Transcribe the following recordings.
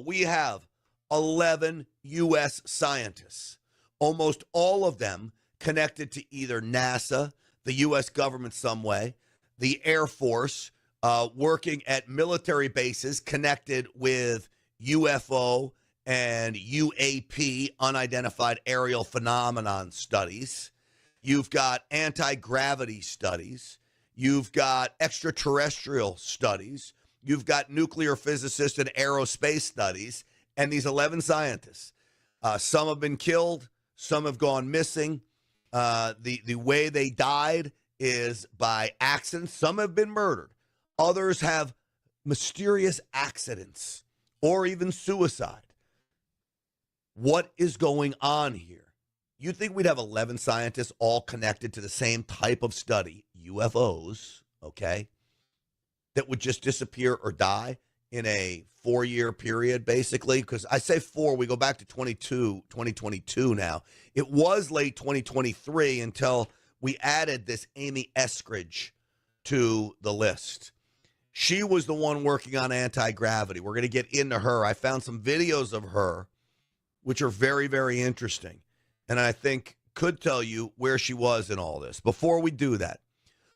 We have 11 U.S. scientists, almost all of them connected to either NASA, the U.S. government some way, the Air Force, working at military bases connected with UFO and UAP, unidentified aerial phenomenon studies. You've got anti-gravity studies. You've got extraterrestrial studies. You've got nuclear physicists and aerospace studies. And these 11 scientists, some have been killed. Some have gone missing. The way they died is by accident. Some have been murdered. Others have mysterious accidents or even suicide. What is going on here? You think we'd have 11 scientists all connected to the same type of study, UFOs, okay, that would just disappear or die in a 4-year period, basically? Because I say 4, we go back to 2022 now. It was late 2023 until we added this Amy Eskridge to the list. She was the one working on anti-gravity. We're going to get into her. I found some videos of her, which are very, very interesting, and I think could tell you where she was in all this. Before we do that,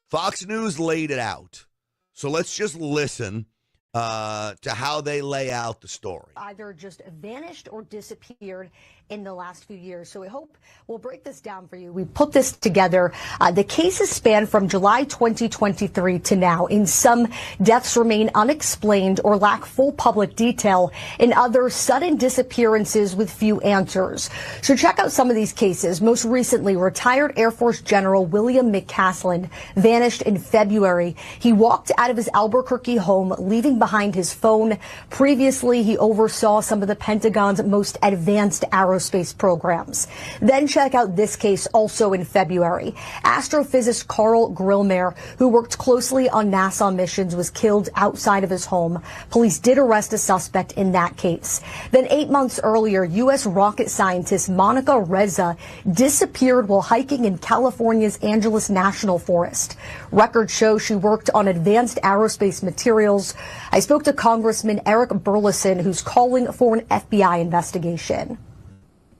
Fox News laid it out. So let's just listen to how they lay out the story. Either just vanished or disappeared in the last few years. So we hope we'll break this down for you. We put this together. The cases span from July 2023 to now. In some, deaths remain unexplained or lack full public detail. In others, sudden disappearances with few answers. So check out some of these cases. Most recently, retired Air Force General William McCaslin vanished in February. He walked out of his Albuquerque home, leaving behind his phone. Previously, he oversaw some of the Pentagon's most advanced aerospace programs. Then check out this case also in February. Astrophysicist Carl Grillmer, who worked closely on NASA missions, was killed outside of his home. Police did arrest a suspect in that case. Then 8 months earlier, U.S. rocket scientist Monica Reza disappeared while hiking in California's Angeles National Forest. Records show she worked on advanced aerospace materials. I spoke to Congressman Eric Burleson, who's calling for an FBI investigation.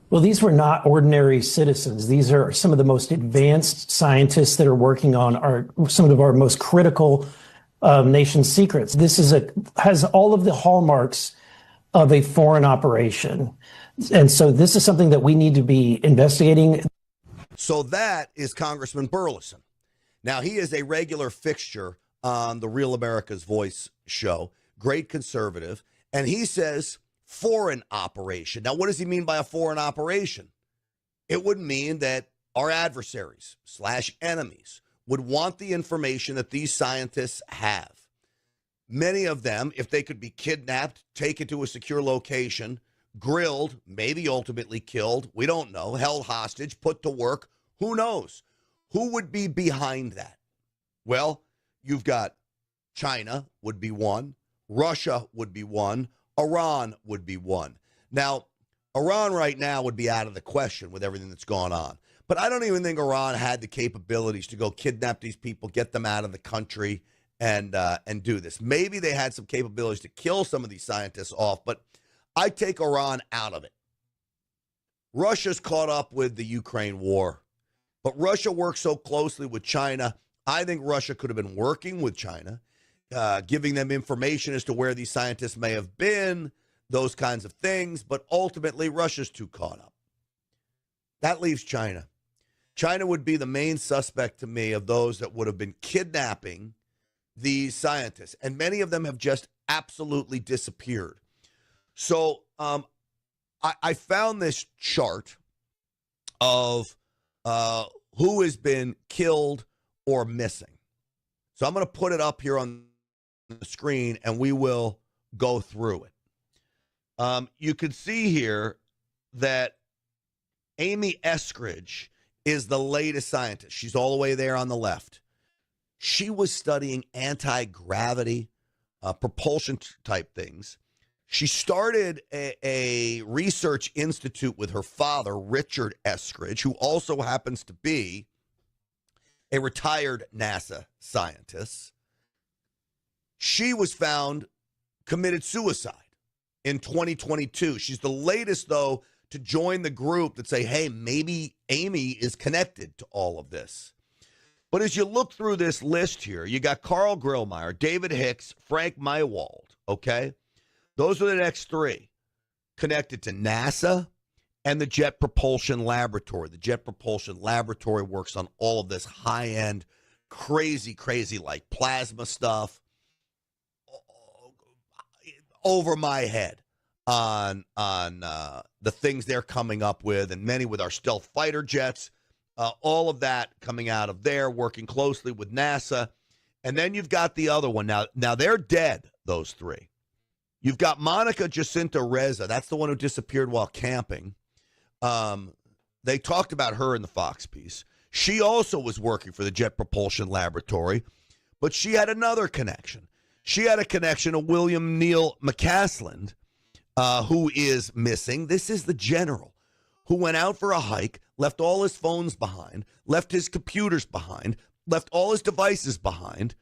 Well, these were not ordinary citizens. These are some of the most advanced scientists that are working on some of our most critical nation secrets. This has all of the hallmarks of a foreign operation. And so this is something that we need to be investigating. So that is Congressman Burleson. Now, he is a regular fixture on the Real America's Voice show, great conservative, and he says foreign operation. Now, what does he mean by a foreign operation? It would mean that our adversaries / enemies would want the information that these scientists have. Many of them, if they could be kidnapped, taken to a secure location, grilled, maybe ultimately killed, we don't know, held hostage, put to work, who knows? Who would be behind that? Well, you've got China would be one, Russia would be one, Iran would be one. Now, Iran right now would be out of the question with everything that's gone on. But I don't even think Iran had the capabilities to go kidnap these people, get them out of the country, and do this. Maybe they had some capabilities to kill some of these scientists off, but I take Iran out of it. Russia's caught up with the Ukraine war, but Russia works so closely with China. I think Russia could have been working with China, giving them information as to where these scientists may have been, those kinds of things. But ultimately, Russia's too caught up. That leaves China. China would be the main suspect to me of those that would have been kidnapping these scientists. And many of them have just absolutely disappeared. So I found this chart of who has been killed or missing. So I'm going to put it up here on the screen, and we will go through it. You can see here that Amy Eskridge is the latest scientist. She's all the way there on the left. She was studying anti-gravity, propulsion type things. She started a research institute with her father, Richard Eskridge, who also happens to be a retired NASA scientist. She was found committed suicide. in 2022. She's the latest, though, to join the group that say, hey, maybe Amy is connected to all of this. But as you look through this list here, you got Carl Grillmeyer, David Hicks, Frank Maywald, okay? Those are the next three connected to NASA and the Jet Propulsion Laboratory. The Jet Propulsion Laboratory works on all of this high-end, crazy, like plasma stuff over my head on the things they're coming up with, and many with our stealth fighter jets. All of that coming out of there, working closely with NASA. And then you've got the other one. Now they're dead, those three. You've got Monica Jacinta Reza. That's the one who disappeared while camping. They talked about her in the Fox piece. She also was working for the Jet Propulsion Laboratory, but she had another connection. She had a connection to William Neal McCasland, who is missing. This is the general who went out for a hike, left all his phones behind, left his computers behind, left all his devices behind,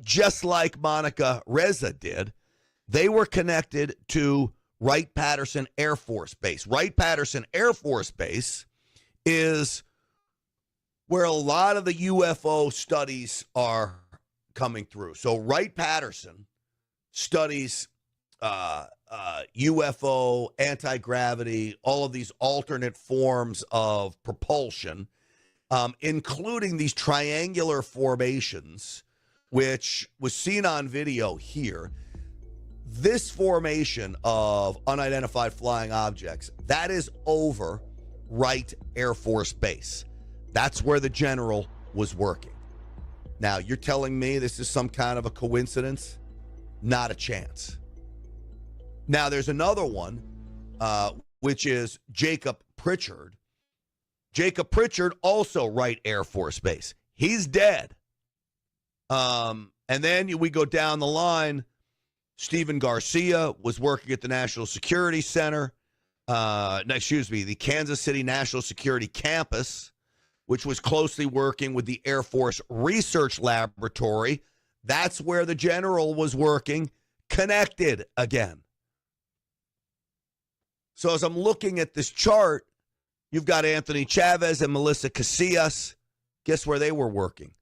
just like Monica Reza did. They were connected to Wright-Patterson Air Force Base. Wright-Patterson Air Force Base is where a lot of the UFO studies are coming through. So Wright-Patterson studies UFO, anti-gravity, all of these alternate forms of propulsion, including these triangular formations, which was seen on video here. This formation of unidentified flying objects, that is over Wright Air Force Base. That's where the general was working. Now, you're telling me this is some kind of a coincidence? Not a chance. Now, there's another one, which is Jacob Pritchard. Jacob Pritchard, also Wright Air Force Base. He's dead. And then we go down the line. Stephen Garcia was working at the National Security Center. The Kansas City National Security Campus, which was closely working with the Air Force Research Laboratory. That's where the general was working, connected again. So as I'm looking at this chart, you've got Anthony Chavez and Melissa Casillas. Guess where they were working?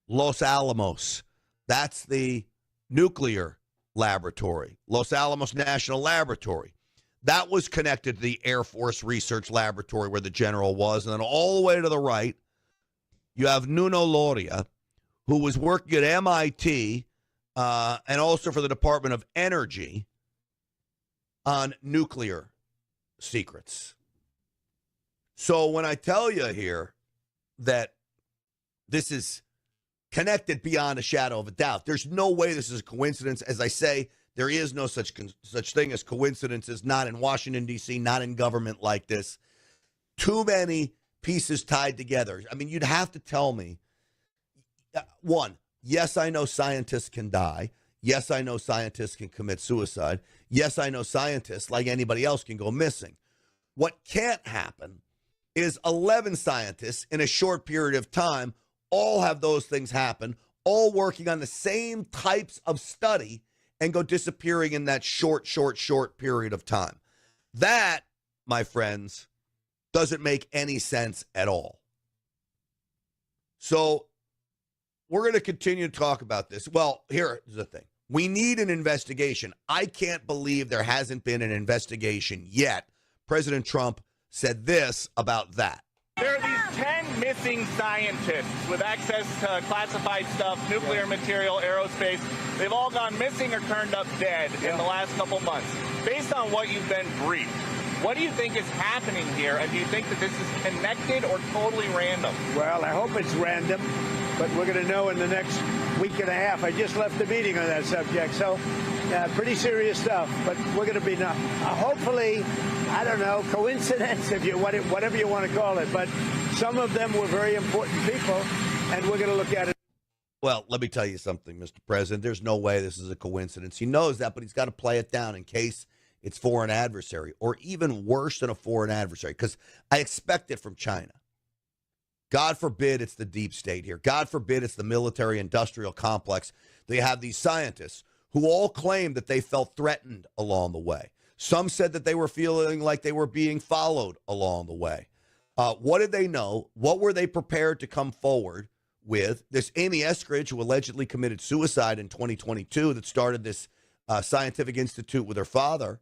Los Alamos. That's the nuclear laboratory. Los Alamos National Laboratory. That was connected to the Air Force Research Laboratory where the general was. And then all the way to the right, you have Nuno Loria, who was working at MIT and also for the Department of Energy on nuclear secrets. So when I tell you here that this is connected beyond a shadow of a doubt, there's no way this is a coincidence. As I say, there is no such thing as coincidences, not in Washington, D.C., not in government like this. Too many pieces tied together. I mean, you'd have to tell me, one, yes, I know scientists can die. Yes, I know scientists can commit suicide. Yes, I know scientists, like anybody else, can go missing. What can't happen is 11 scientists in a short period of time all have those things happen, all working on the same types of study, and go disappearing in that short period of time. That, my friends, doesn't make any sense at all. So we're going to continue to talk about this. Well, here's the thing. We need an investigation. I can't believe there hasn't been an investigation yet. President Trump said this about that. There are these 10 missing scientists with access to classified stuff, nuclear material, aerospace. They've all gone missing or turned up dead in the last couple months. Based on what you've been briefed, what do you think is happening here? And do you think that this is connected or totally random? Well, I hope it's random, but we're going to know in the next week and a half. I just left the meeting on that subject, so pretty serious stuff. But we're going to be hopefully, I don't know, coincidence, if you whatever you want to call it. But some of them were very important people, and we're going to look at it. Well, let me tell you something, Mr. President. There's no way this is a coincidence. He knows that, but he's got to play it down in case it's foreign adversary, or even worse than a foreign adversary, because I expect it from China. God forbid it's the deep state here. God forbid it's the military-industrial complex. They have these scientists who all claim that they felt threatened along the way. Some said that they were feeling like they were being followed along the way. What did they know? What were they prepared to come forward with? This Amy Eskridge, who allegedly committed suicide in 2022, that started this scientific institute with her father,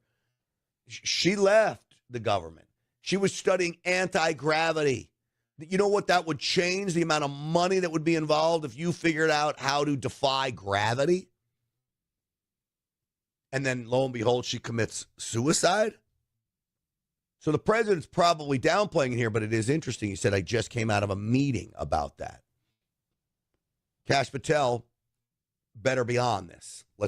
she left the government. She was studying anti-gravity. You know what that would change? The amount of money that would be involved if you figured out how to defy gravity. And then, lo and behold, she commits suicide. So the president's probably downplaying it here, but it is interesting. He said, I just came out of a meeting about that. Kash Patel better be on this. Let's